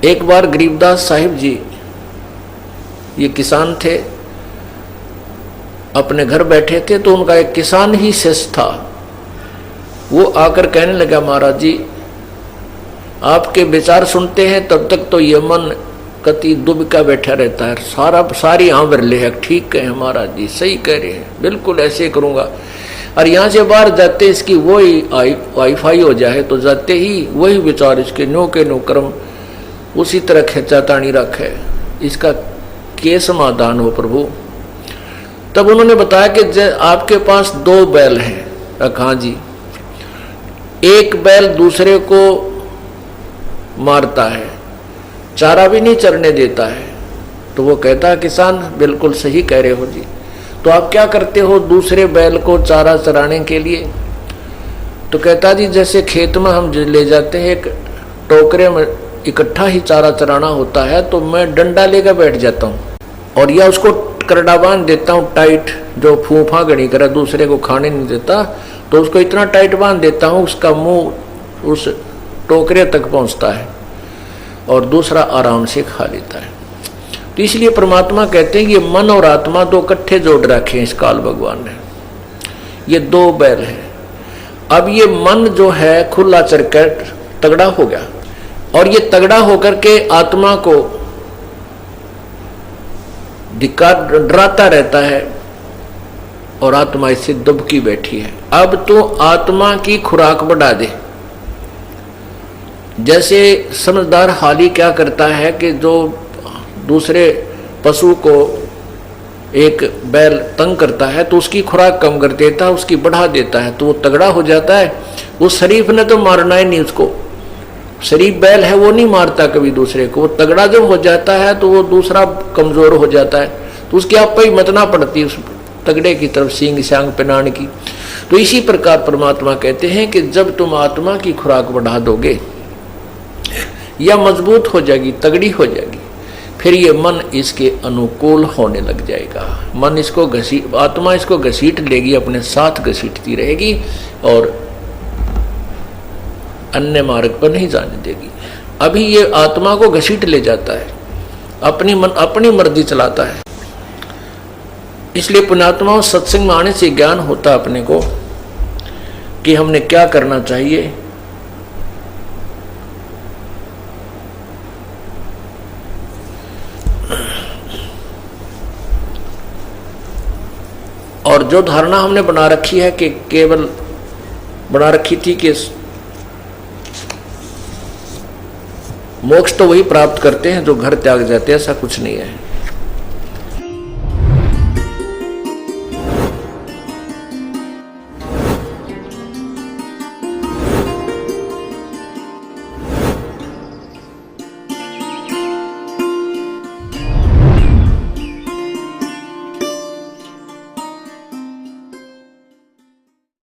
एक बार गरीबदास साहिब जी, ये किसान थे, अपने घर बैठे थे, तो उनका एक किसान ही शिष्य था। वो आकर कहने लगा, महाराज जी आपके विचार सुनते हैं तब तक तो ये मन कति दुबका बैठा रहता है, सारी आंवर ले है। ठीक है महाराज जी, सही कह रहे हैं, बिल्कुल ऐसे करूँगा। और यहाँ से बाहर जाते इसकी वही वाईफाई हो जाए तो जाते ही वही विचार इसके नो के नो कर्म उसी तरह खेचा तानी रखे, इसका के समाधान हो प्रभु। तब उन्होंने बताया कि आपके पास 2 बैल हैं। हाँ जी, एक बैल दूसरे को मारता है, चारा भी नहीं चरने देता है। तो वो कहता है, किसान बिल्कुल सही कह रहे हो जी, तो आप क्या करते हो दूसरे बैल को चारा चराने के लिए? तो कहता जी जैसे खेत में हम ले जाते हैं, एक टोकरे में इकट्ठा ही चारा चराना होता है, तो मैं डंडा लेकर बैठ जाता हूँ और या उसको करड़ा बांध देता हूँ टाइट, जो फूफा गणी करे दूसरे को खाने नहीं देता, तो उसको इतना टाइट बांध देता हूँ उसका मुंह उस टोकरे तक पहुँचता है और दूसरा आराम से खा लेता है। तो इसलिए परमात्मा कहते हैं कि मन और आत्मा 2 इकट्ठे जोड़ रखे हैं इस काल भगवान ने, ये 2 बैल हैं। अब ये मन जो है खुला चरकर तगड़ा हो गया और ये तगड़ा होकर के आत्मा को डराता रहता है और आत्मा इससे दुबकी बैठी है। अब तो आत्मा की खुराक बढ़ा दे। जैसे समझदार हाली क्या करता है कि जो दूसरे पशु को एक बैल तंग करता है तो उसकी खुराक कम कर देता है, उसकी बढ़ा देता है, तो वो तगड़ा हो जाता है। उस शरीफ ने तो मारना ही नहीं उसको, शरीफ बैल है वो नहीं मारता कभी दूसरे को। वो तगड़ा जब हो जाता है तो वो दूसरा कमजोर हो जाता है, तो उसकी आप ही मतना पड़ती है उस तगड़े की तरफ सींग सांग पहनाने की। तो इसी प्रकार परमात्मा कहते हैं कि जब तुम आत्मा की खुराक बढ़ा दोगे या मजबूत हो जाएगी, तगड़ी हो जाएगी, फिर ये मन इसके अनुकूल होने लग जाएगा। मन इसको आत्मा इसको घसीट लेगी, अपने साथ घसीटती रहेगी और अन्य मार्ग पर नहीं जाने देगी। अभी ये आत्मा को घसीट ले जाता है, अपनी मर्जी चलाता है। इसलिए पुण्यात्मा सत्संग में आने से ज्ञान होता है अपने को कि हमने क्या करना चाहिए। और जो धारणा हमने बना रखी है कि केवल बना रखी थी कि मोक्ष तो वही प्राप्त करते हैं जो घर त्याग जाते हैं, ऐसा कुछ नहीं है।